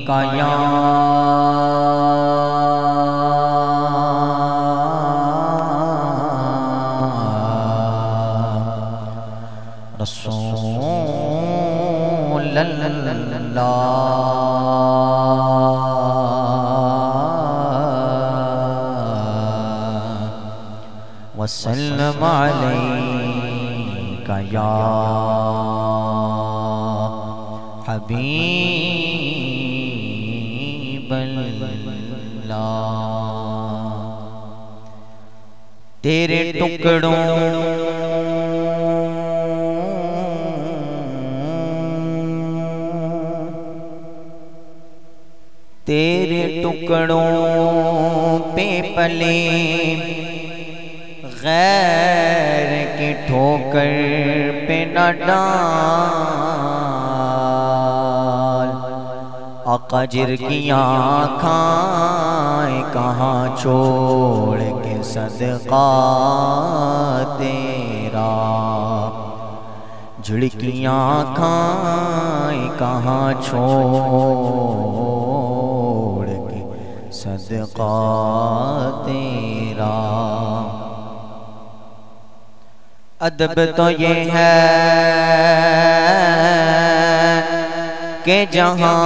کا یا رسول اللہ وسلم علیک یا حبیب اللہ تیرے ٹکڑوں پہ پلے غیر کی ٹھوکر پہ نہ ڈال آقا جر کی آنکھیں کہاں چھوڑ کے صدقہ تیرا جڑ کی آنکھیں کہاں چھوڑ کے صدقہ تیرا ادب تو یہ ہے کہ جہاں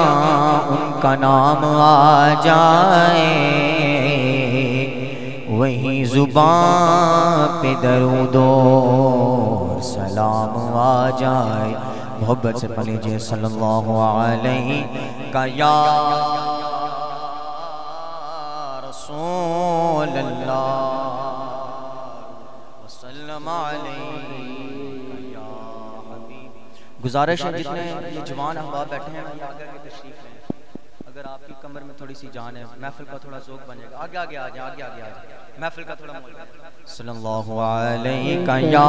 ان کا نام آ جائے وہیں زبان پہ درود و سلام آ جائے محبت سے پڑھ لیجئے صلی اللہ علیہ کا یا رسول اللہ وسلم علیہ یا حبیب گزارش ہے جتنے یہ جوان احباب بیٹھے ہیں یہ آگے کے تشریف لیں اگر آپ کی کمر میں تھوڑی سی جان ہے محفل کا تھوڑا ذوق بنے گا آگے آگے آ جائیں آگے آگے آ جائیں محفل کا تھوڑا مول صلی اللہ علیہ کا یا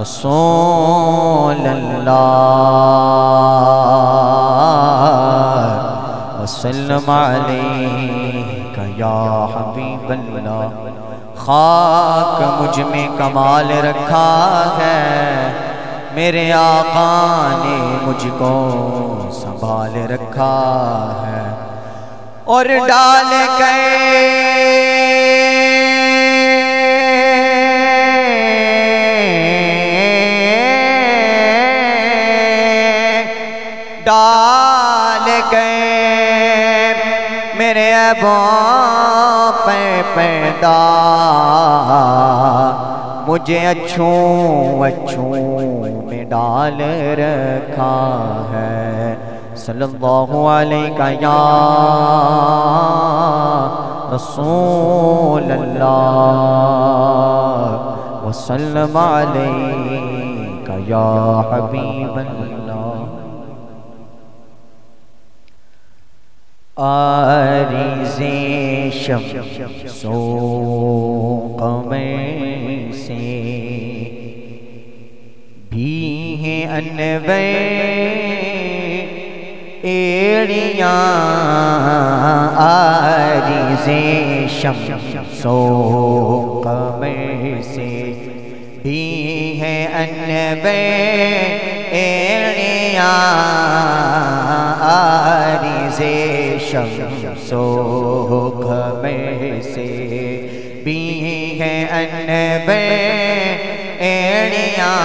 رسول اللہ وسلم علیک یا حبیب اللہ خاک مجھ میں کمال رکھا ہے میرے آقا نے مجھ کو سنبھال رکھا ہے اور ڈال گئے میرے عیبوں پہ پیدا مجھے اچھوں میں ڈال رکھا ہے صلی اللہ علیہ یا رسول اللہ وسلم علیہ یا حبیب اللہ عارض شمس و قمر سے بھی ہیں انور ایڑیاں عارض شمس و قمر سے بھی ہیں انور ایڑیاں عارض شمس و قمر سے بھی ہیں انور ایڑیاں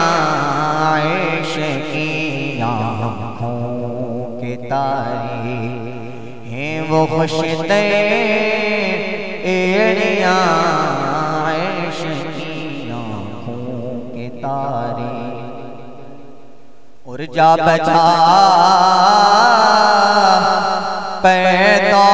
عشق کی آنکھوں کے تارے ہیں وہ خوش ایڑیاں عشق کی آنکھوں کے تارے اور جا بجا پیدا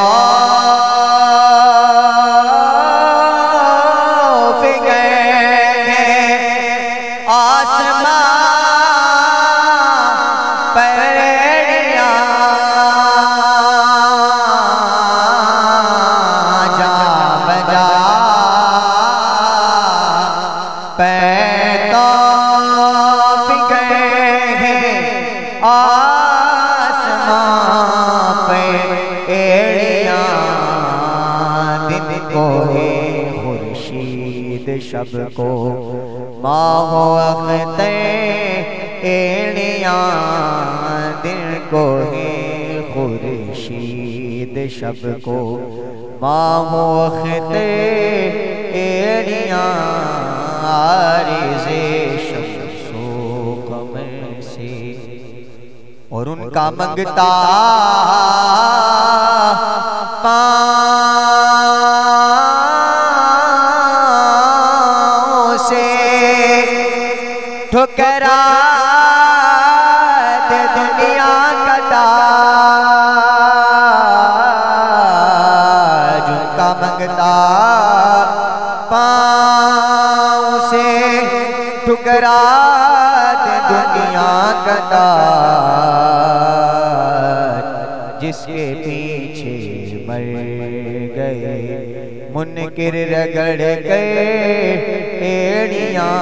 شب کو ماہ و اختر ایڑیاں ایڑیاں دن کو ہی خورشید شب کو ماہ و خطے ایڑیاں عارض شمس و قمر سے اور ان کا منگتا پاؤں سے ٹھکرا دے دنیا کا تاج ان کا منگتا پاؤں سے ٹھکرا دے دنیا کا تاج جس کے پیچھے مر گئے منکر رگڑ گئے ایڑیاں